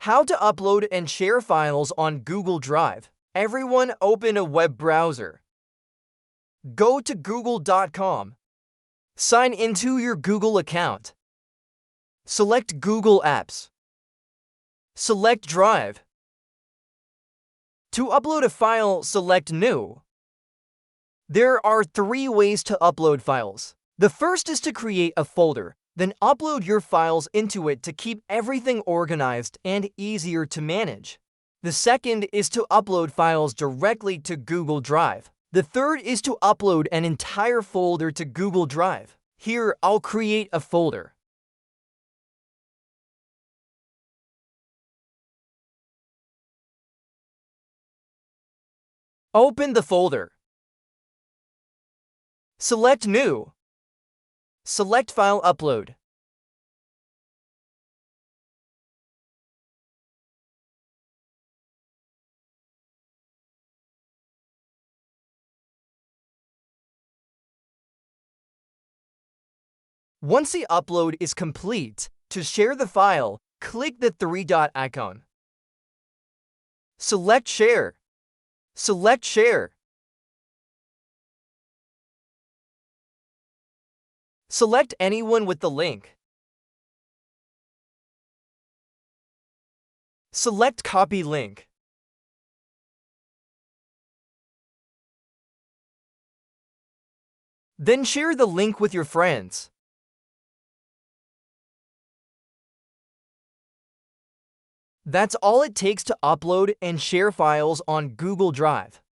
How to upload and share files on Google Drive. Everyone open a web browser. Go to google.com. Sign into your Google account. Select Google Apps. Select Drive. To upload a file, select New. There are 3 ways to upload files. The first is to create a folder, then upload your files into it to keep everything organized and easier to manage. The second is to upload files directly to Google Drive. The third is to upload an entire folder to Google Drive. Here, I'll create a folder. Open the folder. Select New. Select File Upload. Once the upload is complete, to share the file, click the 3-dot icon. Select Share. Select Share. Select anyone with the link. Select Copy Link. Then share the link with your friends. That's all it takes to upload and share files on Google Drive.